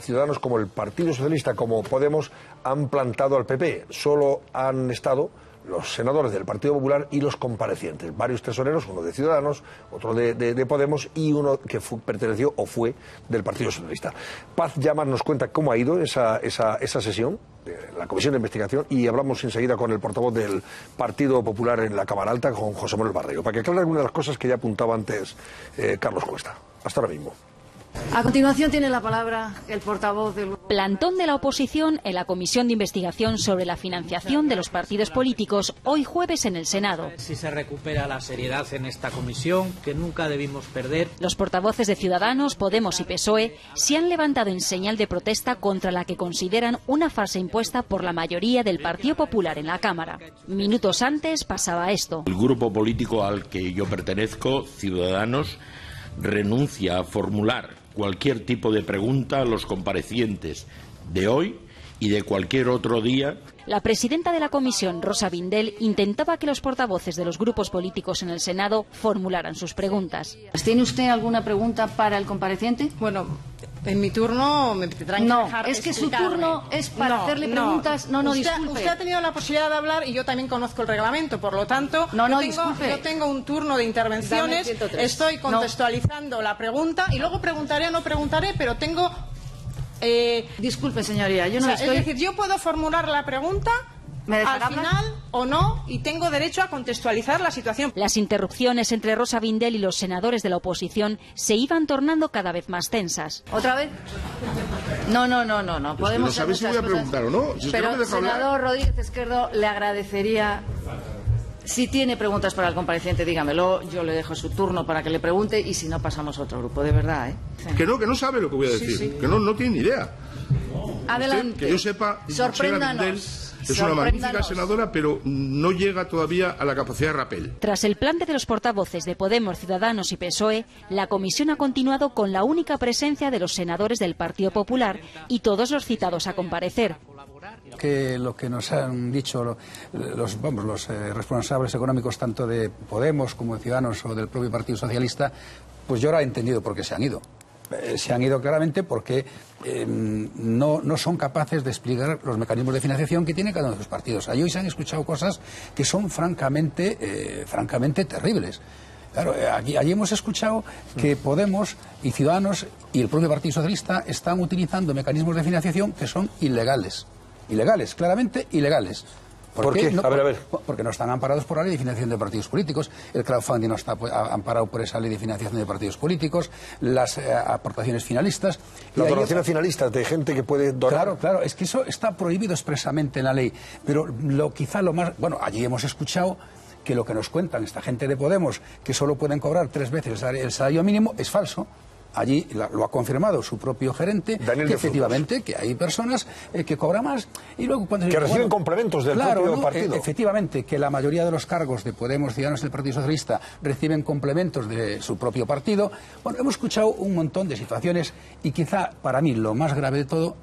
Ciudadanos como el Partido Socialista, como Podemos, han plantado al PP. Solo han estado los senadores del Partido Popular y los comparecientes, varios tesoreros, uno de Ciudadanos, otro de Podemos y uno que perteneció o fue del Partido Socialista. Paz Llamas nos cuenta cómo ha ido esa sesión de la Comisión de Investigación, y hablamos enseguida con el portavoz del Partido Popular en la Cámara Alta, con José Manuel Barreiro, para que aclare algunas de las cosas que ya apuntaba antes Carlos Cuesta. Hasta ahora mismo. A continuación tiene la palabra el portavoz del... Plantón de la oposición en la Comisión de Investigación sobre la financiación de los partidos políticos, hoy jueves en el Senado. Si se recupera la seriedad en esta comisión, que nunca debimos perder. Los portavoces de Ciudadanos, Podemos y PSOE se han levantado en señal de protesta contra la que consideran una farsa impuesta por la mayoría del Partido Popular en la Cámara. Minutos antes pasaba esto. El grupo político al que yo pertenezco, Ciudadanos, renuncia a formular cualquier tipo de pregunta a los comparecientes de hoy y de cualquier otro día. La presidenta de la comisión, Rosa Vindel, intentaba que los portavoces de los grupos políticos en el Senado formularan sus preguntas. ¿Tiene usted alguna pregunta para el compareciente? Bueno, en mi turno me tendrán que dejar es que explicarme. Su turno es para hacerle preguntas. Disculpe. Usted ha tenido la posibilidad de hablar y yo también conozco el reglamento, por lo tanto, yo tengo un turno de intervenciones, estoy contextualizando la pregunta y luego preguntaré o no preguntaré, pero tengo... disculpe, señoría, yo no estoy... Es decir, yo puedo formular la pregunta al final o no, y tengo derecho a contextualizar la situación. Las interrupciones entre Rosa Vindel y los senadores de la oposición se iban tornando cada vez más tensas. ¿Otra vez? No. Podemos... No sabéis si voy a preguntar o no. Si pero, senador Rodríguez Esquerdo, le agradecería... Si tiene preguntas para el compareciente, dígamelo, yo le dejo su turno para que le pregunte, y si no, pasamos a otro grupo, de verdad, ¿eh? Sí. Que no sabe lo que voy a decir, sí. Que no tiene ni idea. Adelante. Usted, que yo sepa, sorpréndanos. Es una magnífica senadora, pero no llega todavía a la capacidad de rapel. Tras el plante de los portavoces de Podemos, Ciudadanos y PSOE, la comisión ha continuado con la única presencia de los senadores del Partido Popular y todos los citados a comparecer. Que lo que nos han dicho los responsables económicos tanto de Podemos como de Ciudadanos o del propio Partido Socialista, pues yo ahora he entendido por qué se han ido. Se han ido claramente porque no son capaces de explicar los mecanismos de financiación que tiene cada uno de los partidos. Ahí hoy se han escuchado cosas que son francamente terribles. Claro, allí hemos escuchado que Podemos y Ciudadanos y el propio Partido Socialista están utilizando mecanismos de financiación que son ilegales. Ilegales, claramente ilegales. ¿Por qué? A ver. Porque no están amparados por la ley de financiación de partidos políticos, el crowdfunding no está amparado por esa ley de financiación de partidos políticos, las aportaciones finalistas... Las donaciones finalistas de gente que puede donar... Claro, es que eso está prohibido expresamente en la ley, pero quizá lo más... Bueno, allí hemos escuchado que lo que nos cuentan esta gente de Podemos, que solo pueden cobrar 3 veces el salario mínimo, es falso. Allí lo ha confirmado su propio gerente, Daniel que efectivamente que hay personas que cobran más y luego cuando que reciben complementos del propio partido. Efectivamente, que la mayoría de los cargos de Podemos, Ciudadanos y del Partido Socialista reciben complementos de su propio partido. Bueno, hemos escuchado un montón de situaciones y quizá para mí lo más grave de todo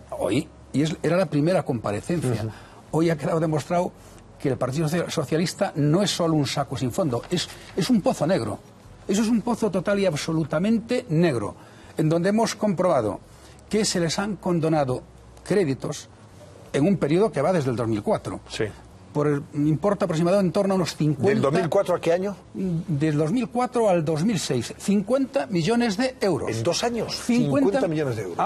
hoy, era la primera comparecencia. Hoy ha quedado demostrado que el Partido Socialista no es solo un saco sin fondo, es un pozo negro. Eso es un pozo total y absolutamente negro, en donde hemos comprobado que se les han condonado créditos en un periodo que va desde el 2004. Sí. Por el importe aproximado en torno a unos 50... ¿Del 2004 a qué año? Del 2004 al 2006. 50 millones de euros. ¿En 2 años? 50 millones de euros.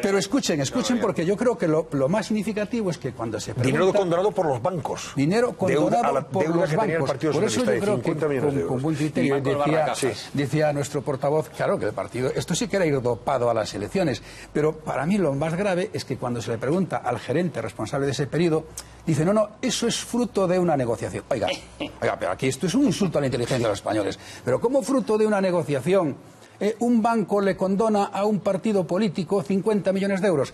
Pero escuchen, porque yo creo que lo más significaticio es que cuando se pregunta... Dinero condonado por los bancos. Dinero condonado por los bancos. Por eso yo creo que con buen criterio decía nuestro portavoz, claro, que el partido... Esto sí que era ir dopado a las elecciones. Pero para mí lo más grave es que cuando se le pregunta al gerente responsable de ese periodo, dice, no, eso es fruto de una negociación. Oiga, pero aquí esto es un insulto a la inteligencia de los españoles. Pero ¿cómo fruto de una negociación un banco le condona a un partido político 50 millones de euros?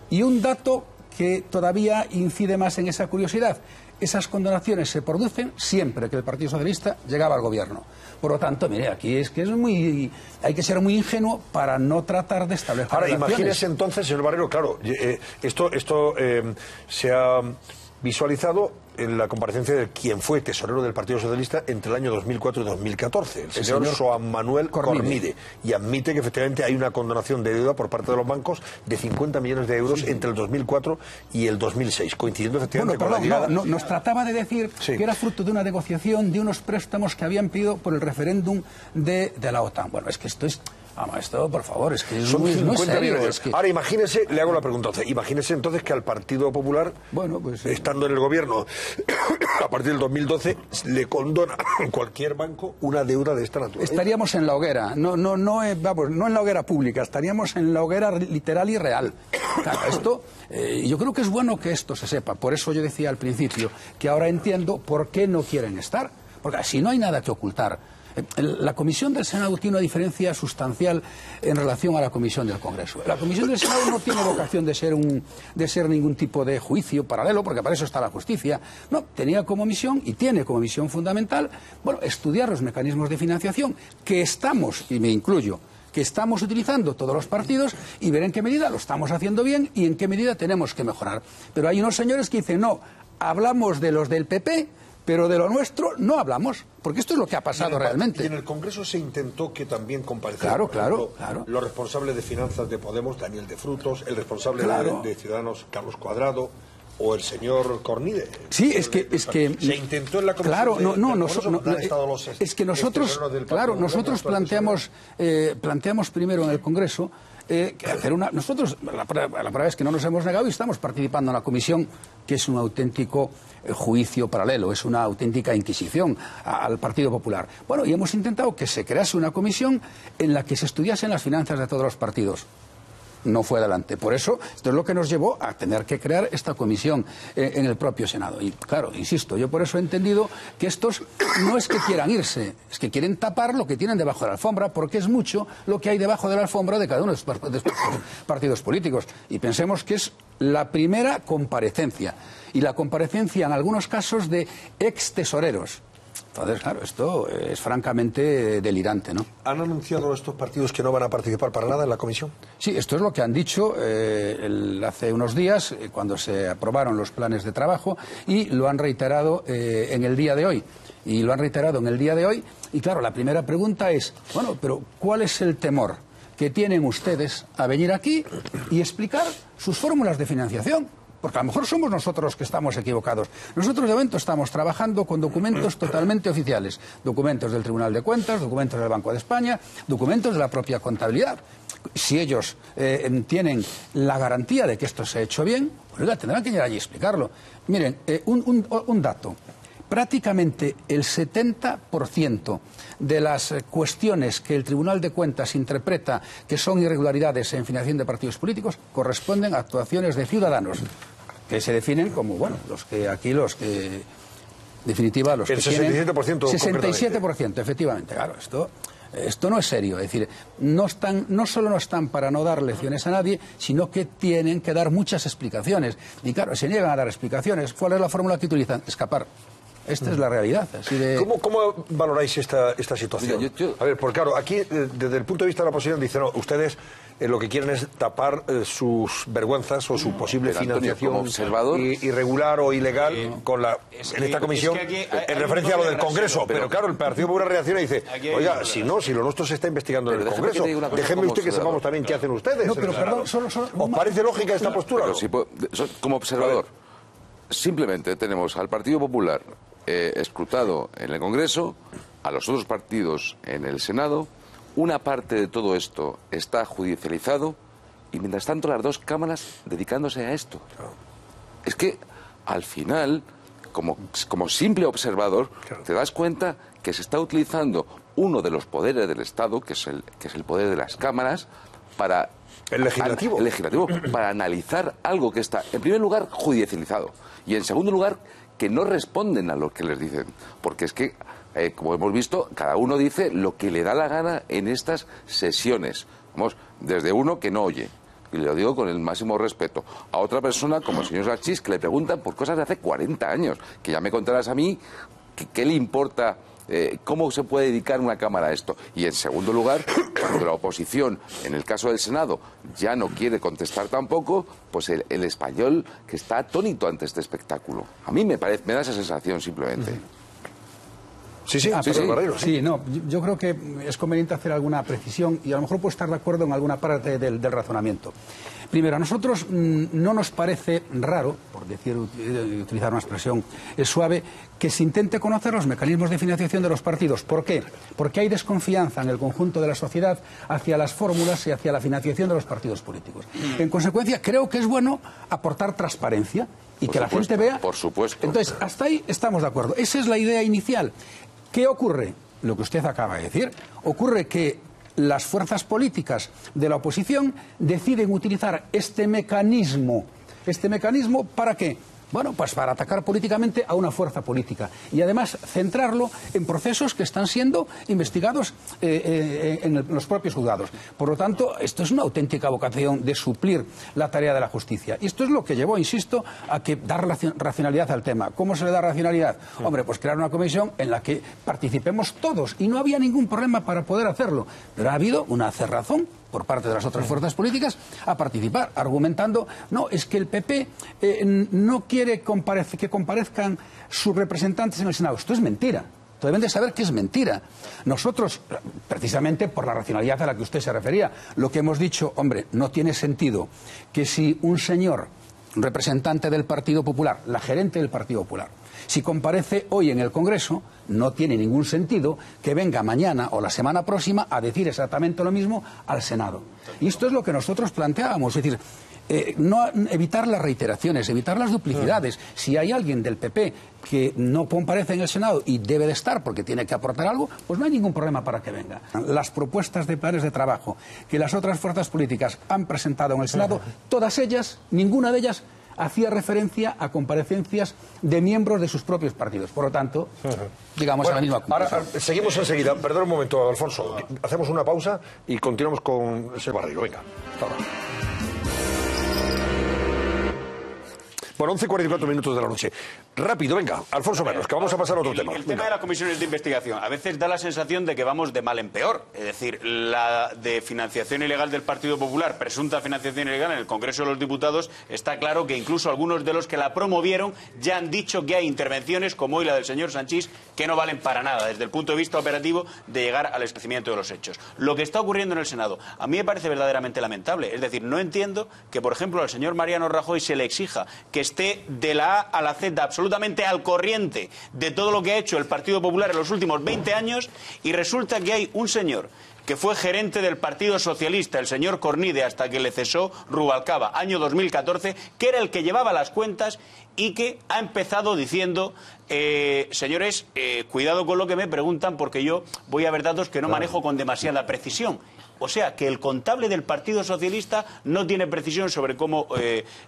Y un dato que todavía incide más en esa curiosidad. Esas condonaciones se producen siempre que el Partido Socialista llegaba al gobierno. Por lo tanto, mire, aquí hay que ser muy ingenuo para no tratar de establecer Ahora, relaciones. imagínese entonces, señor Barreiro, claro, esto se ha visualizado en la comparecencia de quien fue tesorero del Partido Socialista entre el año 2004 y 2014, el señor Joan Manuel Cornide, y admite que efectivamente hay una condonación de deuda por parte de los bancos de 50 millones de euros entre el 2004 y el 2006, coincidiendo efectivamente con la llegada... Nos trataba de decir que era fruto de una negociación de unos préstamos que habían pedido por el referéndum de la OTAN. Bueno, es que esto es... Vamos, esto, por favor, es que es son muy, 50 serio, millones. Ahora, imagínese, le hago la pregunta, imagínese entonces que al Partido Popular, estando en el gobierno a partir del 2012, le condona a cualquier banco una deuda de esta naturaleza. Estaríamos en la hoguera, no en la hoguera pública, estaríamos en la hoguera literal y real. Claro, esto, yo creo que es bueno que esto se sepa, por eso yo decía al principio que ahora entiendo por qué no quieren estar, porque así no hay nada que ocultar. La comisión del Senado tiene una diferencia sustancial en relación a la comisión del Congreso. La comisión del Senado no tiene vocación de ser ningún tipo de juicio paralelo, porque para eso está la justicia. No, tenía como misión y tiene como misión fundamental, estudiar los mecanismos de financiación que estamos, y me incluyo, que estamos utilizando todos los partidos y ver en qué medida lo estamos haciendo bien y en qué medida tenemos que mejorar. Pero hay unos señores que dicen, no, hablamos de los del PP, pero de lo nuestro no hablamos, porque esto es lo que ha pasado realmente. Y en el Congreso se intentó que también comparecieran, claro. los responsables de finanzas de Podemos, Daniel de Frutos, el responsable de Ciudadanos, Carlos Cuadrado, o el señor Cornide. Sí, es que se intentó en la comisión. Claro, nosotros planteamos primero en el Congreso hacer nosotros la prueba es que no nos hemos negado y estamos participando en la comisión, que es un auténtico juicio paralelo, es una auténtica inquisición al Partido Popular. Bueno, y hemos intentado que se crease una comisión en la que se estudiasen las finanzas de todos los partidos. No fue adelante. Por eso, esto es lo que nos llevó a tener que crear esta comisión en el propio Senado. Y claro, insisto, yo por eso he entendido que estos no es que quieran irse, es que quieren tapar lo que tienen debajo de la alfombra, porque es mucho lo que hay debajo de la alfombra de cada uno de estos partidos políticos. Y pensemos que es la primera comparecencia. Y la comparecencia, en algunos casos, de ex tesoreros. Entonces, claro, esto es francamente delirante, ¿no? ¿Han anunciado estos partidos que no van a participar para nada en la comisión? Sí, esto es lo que han dicho hace unos días, cuando se aprobaron los planes de trabajo, y lo han reiterado en el día de hoy. Y claro, la primera pregunta es, bueno, pero ¿cuál es el temor que tienen ustedes a venir aquí y explicar sus fórmulas de financiación? Porque a lo mejor somos nosotros los que estamos equivocados. Nosotros de momento estamos trabajando con documentos totalmente oficiales. Documentos del Tribunal de Cuentas, documentos del Banco de España, documentos de la propia contabilidad. Si ellos tienen la garantía de que esto se ha hecho bien, pues tendrán que ir allí y explicarlo. Miren, un dato. Prácticamente el 70% de las cuestiones que el Tribunal de Cuentas interpreta que son irregularidades en financiación de partidos políticos corresponden a actuaciones de ciudadanos, que se definen como, los que en definitiva, los que tienen... El 67%, efectivamente. Claro, esto no es serio. Es decir, no solo no están para no dar lecciones a nadie, sino que tienen que dar muchas explicaciones. Y claro, se niegan a dar explicaciones. ¿Cuál es la fórmula que utilizan? Escapar. Esta es la realidad. Así de... ¿Cómo valoráis esta situación? Mira, A ver, porque claro, aquí desde el punto de vista de la oposición dicen, no, ustedes lo que quieren es tapar sus vergüenzas o su posible financiación irregular o ilegal en esta comisión, en referencia a lo del Congreso. Pero claro, el Partido Popular reacciona y dice, oiga, si lo nuestro se está investigando en el Congreso, déjenme usted que sepamos también qué hacen ustedes. No, pero perdón, ¿Os parece lógica esta postura? Como observador, simplemente tenemos al Partido Popular escrutado en el Congreso, a los otros partidos en el Senado. Una parte de todo esto está judicializado y mientras tanto las dos cámaras dedicándose a esto. Es que al final, como simple observador, te das cuenta que se está utilizando uno de los poderes del Estado, que es el poder de las cámaras, para... El legislativo. Para analizar algo que está, en primer lugar, judicializado y en segundo lugar, que no responden a lo que les dicen. Porque es que, como hemos visto, cada uno dice lo que le da la gana en estas sesiones. Vamos, desde uno que no oye, y lo digo con el máximo respeto, a otra persona como el señor Sachs, que le preguntan por cosas de hace 40 años, que ya me contarás a mí qué le importa ¿Cómo se puede dedicar una Cámara a esto? Y en segundo lugar, cuando la oposición, en el caso del Senado, ya no quiere contestar tampoco, pues el español que está atónito ante este espectáculo. A mí me da esa sensación simplemente. Yo creo que es conveniente hacer alguna precisión y a lo mejor puedo estar de acuerdo en alguna parte del razonamiento. Primero, a nosotros no nos parece raro, por utilizar una expresión suave, que se intente conocer los mecanismos de financiación de los partidos. ¿Por qué? Porque hay desconfianza en el conjunto de la sociedad hacia las fórmulas y hacia la financiación de los partidos políticos. En consecuencia, creo que es bueno aportar transparencia y que la gente vea. Por supuesto. Entonces, hasta ahí estamos de acuerdo. Esa es la idea inicial. ¿Qué ocurre? Lo que usted acaba de decir. Ocurre que las fuerzas políticas de la oposición deciden utilizar este mecanismo ¿para qué? Bueno, pues para atacar políticamente a una fuerza política y además centrarlo en procesos que están siendo investigados en los propios juzgados. Por lo tanto, esto es una auténtica vocación de suplir la tarea de la justicia. Y esto es lo que llevó, insisto, a que dar racionalidad al tema. ¿Cómo se le da racionalidad? Hombre, pues crear una comisión en la que participemos todos y no había ningún problema para poder hacerlo. Pero ha habido una cerrazón por parte de las otras fuerzas políticas a participar, argumentando, no, es que el PP no quiere que comparezcan sus representantes en el Senado. Esto es mentira. Deben de saber que es mentira. Nosotros, precisamente por la racionalidad a la que usted se refería, lo que hemos dicho, hombre, no tiene sentido que si un señor representante del Partido Popular, la gerente del Partido Popular, si comparece hoy en el Congreso, no tiene ningún sentido que venga mañana o la semana próxima a decir exactamente lo mismo al Senado. Y esto es lo que nosotros planteábamos, es decir, no evitar las reiteraciones, evitar las duplicidades. Si hay alguien del PP que no comparece en el Senado y debe de estar porque tiene que aportar algo, pues no hay ningún problema para que venga. Las propuestas de planes de trabajo que las otras fuerzas políticas han presentado en el Senado, todas ellas, ninguna de ellas hacía referencia a comparecencias de miembros de sus propios partidos. Por lo tanto, llegamos a la misma conclusión. Ahora seguimos enseguida. Perdón un momento, Alfonso. Hacemos una pausa y continuamos con el señor Barreiro. Venga, hasta ahora. Bueno, 11:44 minutos de la noche. Rápido, venga, Alfonso Menos, que vamos a pasar a otro tema. El tema de las comisiones de investigación. A veces da la sensación de que vamos de mal en peor. Es decir, la de financiación ilegal del Partido Popular, presunta financiación ilegal en el Congreso de los Diputados, está claro que incluso algunos de los que la promovieron ya han dicho que hay intervenciones, como hoy la del señor Sanchís, que no valen para nada desde el punto de vista operativo de llegar al esclarecimiento de los hechos. Lo que está ocurriendo en el Senado a mí me parece verdaderamente lamentable. Es decir, no entiendo que, por ejemplo, al señor Mariano Rajoy se le exija que esté de la A a la Z absolutamente al corriente de todo lo que ha hecho el Partido Popular en los últimos 20 años y resulta que hay un señor que fue gerente del Partido Socialista, el señor Cornide, hasta que le cesó Rubalcaba, año 2014, que era el que llevaba las cuentas y que ha empezado diciendo, señores, cuidado con lo que me preguntan porque yo voy a ver datos que no manejo con demasiada precisión. O sea, que el contable del Partido Socialista no tiene precisión sobre cómo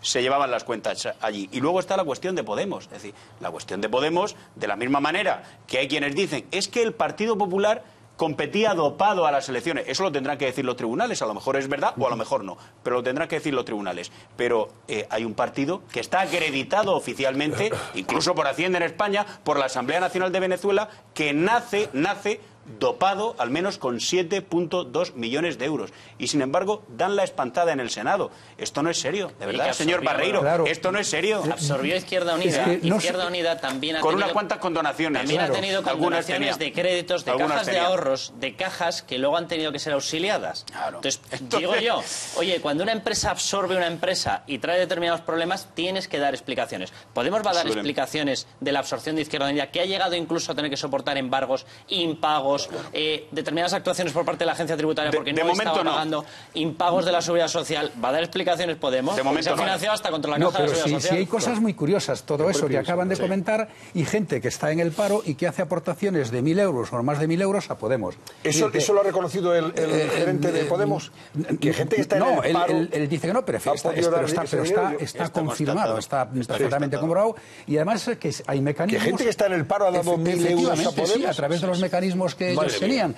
se llevaban las cuentas allí. Y luego está la cuestión de Podemos. Es decir, la cuestión de Podemos, de la misma manera que hay quienes dicen, es que el Partido Popular competía dopado a las elecciones. Eso lo tendrán que decir los tribunales. A lo mejor es verdad o a lo mejor no. Pero lo tendrán que decir los tribunales. Pero hay un partido que está acreditado oficialmente, incluso por Hacienda en España, por la Asamblea Nacional de Venezuela, que nace dopado al menos con 7,2 millones de euros. Y sin embargo, dan la espantada en el Senado. Esto no es serio, de verdad, señor Barreiro. Claro. Esto no es serio. Absorbió Izquierda Unida. Es que Izquierda Unida también ha con tenido, unas cuantas condonaciones. También ha tenido condonaciones de créditos, de cajas de ahorros, de cajas que luego han tenido que ser auxiliadas. Claro. Entonces, digo yo, oye, cuando una empresa absorbe una empresa y trae determinados problemas, tienes que dar explicaciones. Podemos va a dar explicaciones de la absorción de Izquierda Unida, que ha llegado incluso a tener que soportar embargos, impagos, determinadas actuaciones por parte de la agencia tributaria porque no estaba pagando impagos de la seguridad social. Va a dar explicaciones Podemos. De momento se ha financiado hasta contra la caja de la seguridad social. Sí hay cosas muy curiosas, todo eso que acaban de comentar, y gente que está en el paro y que hace aportaciones de 1.000 euros o más de 1.000 euros a Podemos. ¿Eso lo ha reconocido el gerente de Podemos? Que gente que está en el paro... él dice que no, pero está confirmado, está perfectamente comprobado, y además que hay mecanismos... Que gente que está en el paro ha dado 1.000 euros a Podemos. Sí, a través de los mecanismos que ellos tenían,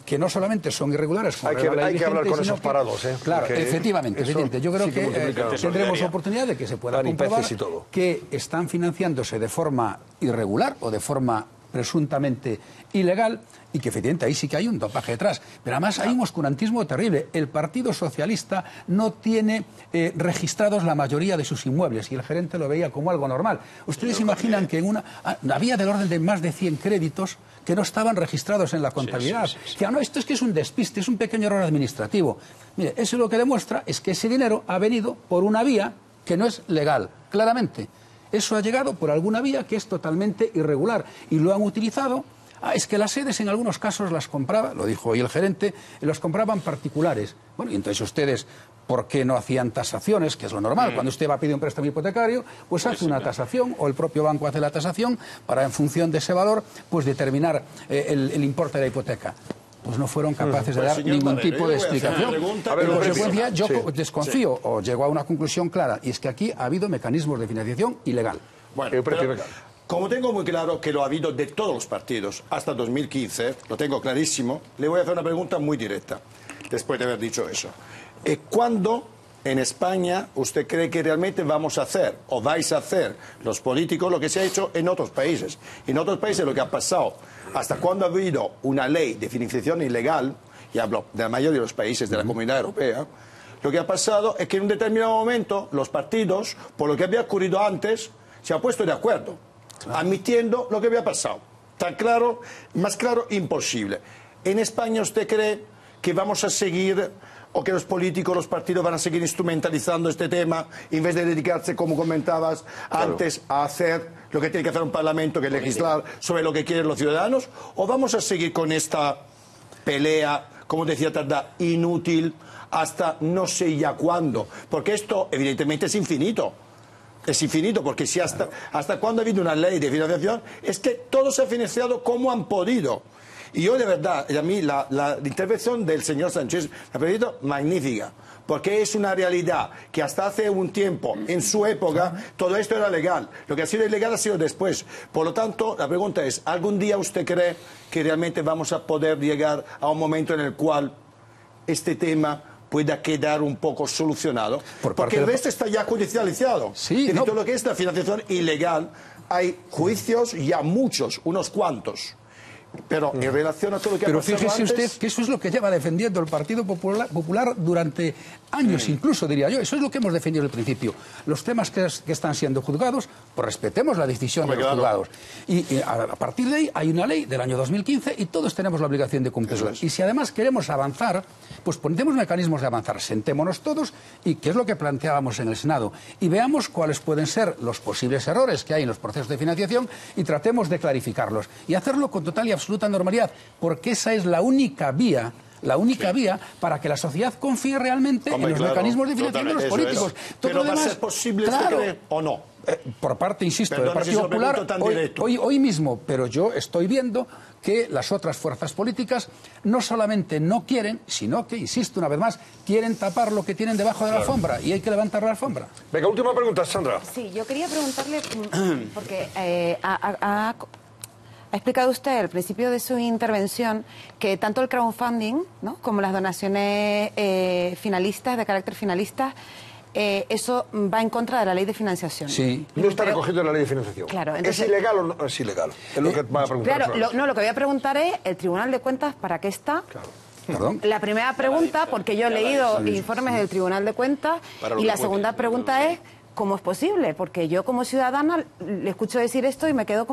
que no solamente son irregulares, hay que hablar con esos parados, claro, efectivamente. Yo creo que tendremos oportunidad de que se pueda comprobar que están financiándose de forma irregular o de forma presuntamente ilegal y que efectivamente ahí sí que hay un dopaje detrás. Pero además hay un oscurantismo terrible. El Partido Socialista no tiene registrados la mayoría de sus inmuebles y el gerente lo veía como algo normal. ¿Ustedes imaginan que había del orden de más de 100 créditos que no estaban registrados en la contabilidad? Que no, esto es que es un despiste, es un pequeño error administrativo. Mire, eso lo que demuestra es que ese dinero ha venido por una vía que no es legal, claramente. Eso ha llegado por alguna vía que es totalmente irregular y lo han utilizado. Es que las sedes en algunos casos las compraba, lo dijo hoy el gerente, las compraban particulares. Bueno, y entonces ustedes, ¿por qué no hacían tasaciones? Que es lo normal. Cuando usted va a pedir un préstamo hipotecario, pues hace una tasación, o el propio banco hace la tasación para, en función de ese valor, pues determinar el importe de la hipoteca. Pues no fueron capaces de dar ningún tipo de explicación. En consecuencia, yo desconfío o llego a una conclusión clara, y es que aquí ha habido mecanismos de financiación ilegal. Bueno, como tengo muy claro que lo ha habido de todos los partidos hasta 2015, lo tengo clarísimo, le voy a hacer una pregunta muy directa, después de haber dicho eso. ¿Cuándo en España usted cree que realmente vamos a hacer, o vais a hacer, los políticos, lo que se ha hecho en otros países? En otros países lo que ha pasado, hasta cuando ha habido una ley de financiación ilegal, y hablo de la mayoría de los países de la Comunidad Europea, lo que ha pasado es que en un determinado momento los partidos, por lo que había ocurrido antes, se han puesto de acuerdo, admitiendo lo que había pasado. Tan claro, más claro, imposible. ¿En España usted cree que vamos a seguir, o que los políticos, los partidos van a seguir instrumentalizando este tema, en vez de dedicarse, como comentabas antes, a hacer lo que tiene que hacer un parlamento, que es legislar sobre lo que quieren los ciudadanos? ¿O vamos a seguir con esta pelea, como decía Tardá, inútil, hasta no sé ya cuándo? Porque esto, evidentemente, es infinito. Es infinito, porque si hasta cuando ha habido una ley de financiación, es que todos se han financiado como han podido. Y yo, de verdad, a mí la intervención del señor Sánchez me ha parecido magnífica, porque es una realidad que hasta hace un tiempo, en su época, todo esto era legal. Lo que ha sido ilegal ha sido después. Por lo tanto, la pregunta es, ¿algún día usted cree que realmente vamos a poder llegar a un momento en el cual este tema pueda quedar un poco solucionado? Porque el resto está ya judicializado. Sí, todo lo que es la financiación ilegal, hay juicios ya muchos, unos cuantos. Pero en relación a todo lo que ha pasado antes... Pero fíjese usted que eso es lo que lleva defendiendo el Partido Popular durante años, incluso, diría yo. Eso es lo que hemos defendido al principio. Los temas que están siendo juzgados, pues respetemos la decisión de los juzgados. Y a partir de ahí hay una ley del año 2015 y todos tenemos la obligación de cumplirla. Y si además queremos avanzar, pues ponemos mecanismos de avanzar. Sentémonos todos y qué es lo que planteábamos en el Senado. Y veamos cuáles pueden ser los posibles errores que hay en los procesos de financiación y tratemos de clarificarlos. Y hacerlo con total y absoluta normalidad, porque esa es la única vía para que la sociedad confíe realmente en los mecanismos de financiación de los políticos. Pero ¿va a ser posible, usted cree, o no? Por parte, insisto, del Partido Popular, hoy mismo, pero yo estoy viendo que las otras fuerzas políticas no solamente no quieren, sino que, insisto una vez más, quieren tapar lo que tienen debajo de la alfombra, y hay que levantar la alfombra. Venga, última pregunta, Sandra. Sí, yo quería preguntarle, porque ha explicado usted al principio de su intervención que tanto el crowdfunding, ¿no?, como las donaciones finalistas, de carácter finalista, eso va en contra de la ley de financiación. Sí, no está recogido en la ley de financiación. Claro, entonces, ¿es ilegal o no es ilegal? Es lo que va a preguntar. Claro, lo que voy a preguntar es, ¿el Tribunal de Cuentas para qué está? Claro. ¿Perdón? La primera pregunta, porque yo he leído informes del Tribunal de Cuentas, y la segunda pregunta es, ¿cómo es posible? Porque yo como ciudadana le escucho decir esto y me quedo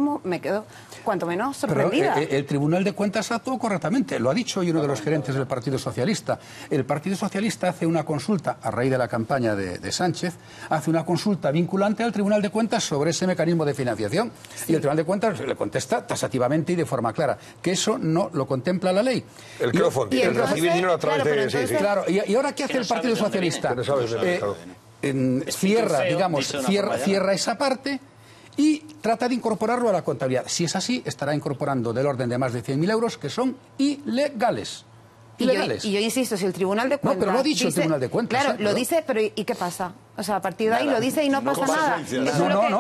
cuanto menos sorprendida. Pero el Tribunal de Cuentas actuó correctamente, lo ha dicho hoy uno de los gerentes del Partido Socialista. El Partido Socialista hace una consulta, a raíz de la campaña de Sánchez, hace una consulta vinculante al Tribunal de Cuentas sobre ese mecanismo de financiación. Sí. Y el Tribunal de Cuentas le contesta tasativamente y de forma clara que eso no lo contempla la ley. El crowdfunding, el recibir dinero a través de... Claro, ¿y ahora qué hace el Partido Socialista? Cierra esa parte y trata de incorporarlo a la contabilidad. Si es así, estará incorporando del orden de más de 100.000 euros que son ilegales. Y yo insisto, si el Tribunal de Cuentas... No, pero lo ha dicho el Tribunal de Cuentas. Claro, lo dice, pero ¿y qué pasa? O sea, a partir de ahí lo dice y no pasa nada.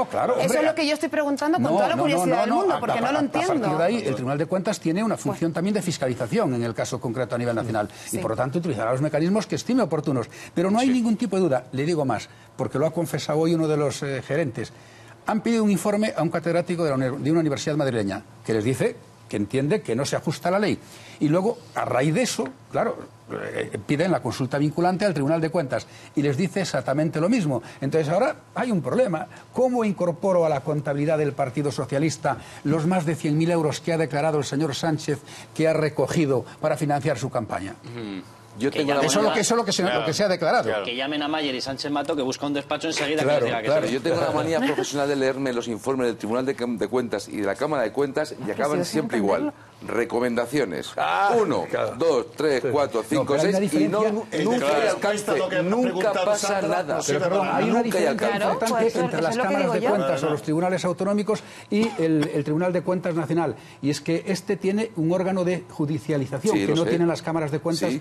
Claro. Eso es lo que yo estoy preguntando con toda la curiosidad del mundo, porque no lo entiendo. A partir de ahí, el Tribunal de Cuentas tiene una función también de fiscalización, en el caso concreto a nivel nacional, y por lo tanto utilizará los mecanismos que estime oportunos. Pero no hay ningún tipo de duda, le digo más, porque lo ha confesado hoy uno de los gerentes. han pedido un informe a un catedrático de una universidad madrileña que les dice que entiende que no se ajusta a la ley. Y luego, a raíz de eso, claro, piden la consulta vinculante al Tribunal de Cuentas y les dice exactamente lo mismo. Entonces ahora hay un problema. ¿Cómo incorporo a la contabilidad del Partido Socialista los más de 100.000 euros que ha declarado el señor Sánchez que ha recogido para financiar su campaña? Yo tengo eso es lo que se ha declarado. Que llamen a Mayer y Sánchez Mato, que busca un despacho enseguida Claro, que diga que claro. Yo tengo una manía profesional de leerme los informes del Tribunal de Cuentas y de la Cámara de Cuentas y acaban siempre igual. Recomendaciones. 1, 2, 3, 4, 5, 6 y nunca hay alcance. Nunca pasa nada. Pero perdón, hay una diferencia importante entre las cámaras de cuentas o los tribunales autonómicos y el Tribunal de Cuentas Nacional. Y es que este tiene un órgano de judicialización que no tienen las cámaras de cuentas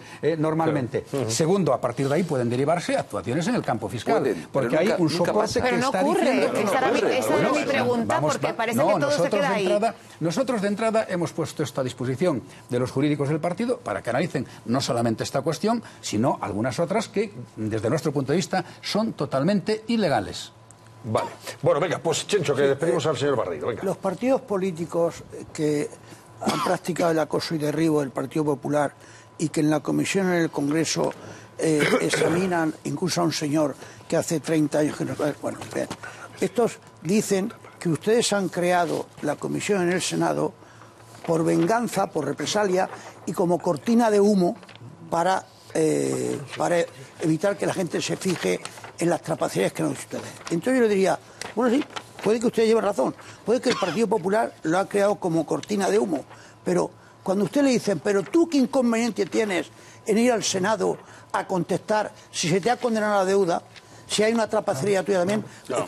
normalmente. Segundo, a partir de ahí pueden derivarse actuaciones en el campo fiscal. Porque hay un soporte que está diciendo que no ocurre. Esa era mi pregunta, porque parece que todo se queda ahí. Nosotros de entrada hemos puesto esto a disposición de los jurídicos del partido para que analicen no solamente esta cuestión, sino algunas otras que, desde nuestro punto de vista, son totalmente ilegales. Vale. Bueno, venga, pues Chencho, que despedimos al señor Barreiro. Venga. Los partidos políticos que han practicado el acoso y derribo del Partido Popular y que en la comisión en el Congreso examinan incluso a un señor que hace 30 años que no... Bueno, bien. Estos dicen que ustedes han creado la comisión en el Senado por venganza, por represalia y como cortina de humo para evitar que la gente se fije en las trapacerías que no dicen ustedes. Entonces yo le diría, bueno, sí, puede que usted lleve razón, puede que el Partido Popular lo ha creado como cortina de humo, pero cuando usted le dicen, pero tú qué inconveniente tienes en ir al Senado a contestar si se te ha condenado la deuda, si hay una trapacería tuya también,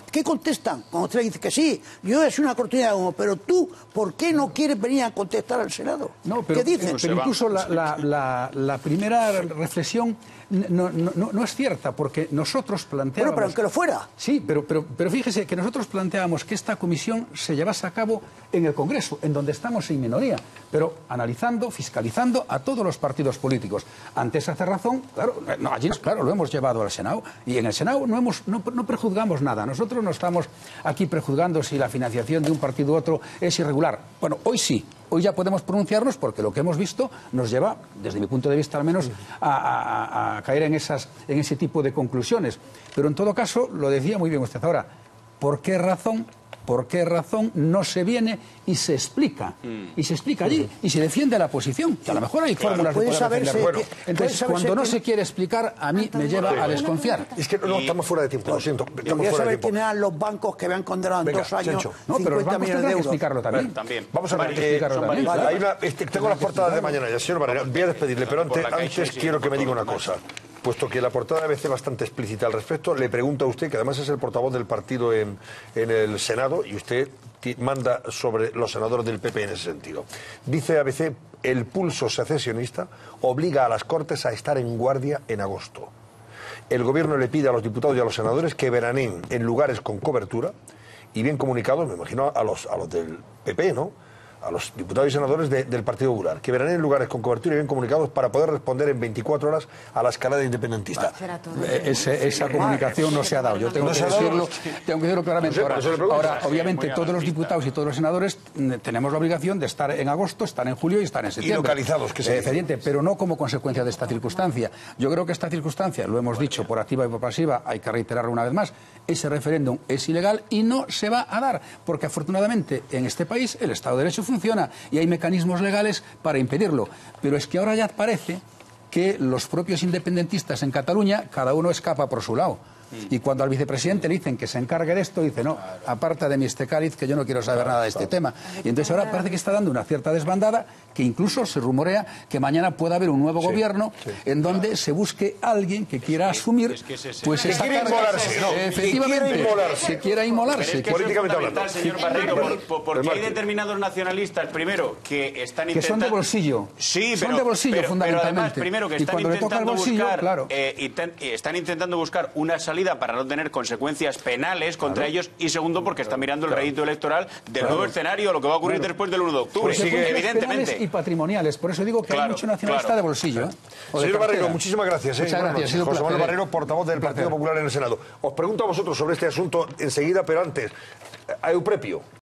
¿qué contestan? Cuando usted le dice que sí, yo es una cortina de humo, pero tú, ¿por qué no quieres venir a contestar al Senado? ¿Qué dicen? Pero incluso la primera reflexión no es cierta, porque nosotros planteamos... Bueno, pero aunque lo fuera. Sí, pero fíjese que nosotros planteamos que esta comisión se llevase a cabo en el Congreso, en donde estamos en minoría, pero analizando, fiscalizando a todos los partidos políticos. Ante esa cerrazón, allí lo hemos llevado al Senado, y en el Senado no prejuzgamos nada. Nosotros no estamos aquí prejuzgando si la financiación de un partido u otro es irregular. Bueno, hoy sí. Hoy ya podemos pronunciarnos porque lo que hemos visto nos lleva, desde mi punto de vista al menos, a caer en ese tipo de conclusiones. Pero en todo caso, lo decía muy bien usted ahora, ¿por qué razón no se viene y se explica? Y se explica allí y se defiende la posición. Que a lo mejor hay fórmulas de poder defender. Entonces, cuando no se quiere explicar, a mí me lleva a desconfiar. Es que no, estamos fuera de tiempo, lo siento. Quería saber quién eran los bancos que habían condenado en 2 años 50 millones de euros. Explicarlo también. Vamos a ver, tengo las portadas de mañana ya, señor Barreiro. Voy a despedirle, pero antes quiero que me diga una cosa. Puesto que la portada de ABC es bastante explícita al respecto, le pregunto a usted, que además es el portavoz del partido en el Senado, y usted manda sobre los senadores del PP en ese sentido. Dice ABC, el pulso secesionista obliga a las Cortes a estar en guardia en agosto. El Gobierno le pide a los diputados y a los senadores que veraneen en lugares con cobertura y bien comunicados, me imagino, a los del PP, ¿no?, a los diputados y senadores del Partido Popular, que verán en lugares con cobertura y bien comunicados para poder responder en 24 horas a la escalada independentista. Esa comunicación no se ha dado. Yo tengo que decirlo claramente. Ahora, obviamente, todos los diputados y todos los senadores tenemos la obligación de estar en agosto, estar en julio y estar en septiembre. Y localizados, que se dice. Pero no como consecuencia de esta circunstancia. Yo creo que esta circunstancia, lo hemos dicho por activa y por pasiva, hay que reiterarlo una vez más, ese referéndum es ilegal y no se va a dar, porque afortunadamente en este país el Estado de Derecho funciona y hay mecanismos legales para impedirlo. Pero es que ahora ya parece que los propios independentistas en Cataluña, cada uno escapa por su lado. Y cuando al vicepresidente le dicen que se encargue de esto, dice, no, aparta de mí este cáliz, que yo no quiero saber nada de este tema. Y entonces ahora parece que está dando una cierta desbandada, que incluso se rumorea que mañana pueda haber un nuevo gobierno en donde se busque alguien que quiera asumir pues esta carga. Efectivamente, que quiera inmolarse. Políticamente hablando. Señor Barreiro, porque hay determinados nacionalistas, primero, que están intentando... Que son de bolsillo. Sí, son de bolsillo, fundamentalmente. Pero además, primero, que están intentando buscar... Están intentando buscar una salida para no tener consecuencias penales contra ellos, y segundo porque está mirando el rédito electoral del nuevo escenario, lo que va a ocurrir después del 1 de octubre, evidentemente. Y patrimoniales, por eso digo que hay mucho nacionalista de bolsillo. Señor Barreiro, muchísimas gracias. Muchas gracias. José Manuel Barreiro, portavoz del Partido Popular en el Senado. Os pregunto a vosotros sobre este asunto enseguida, pero antes, a Euprepio.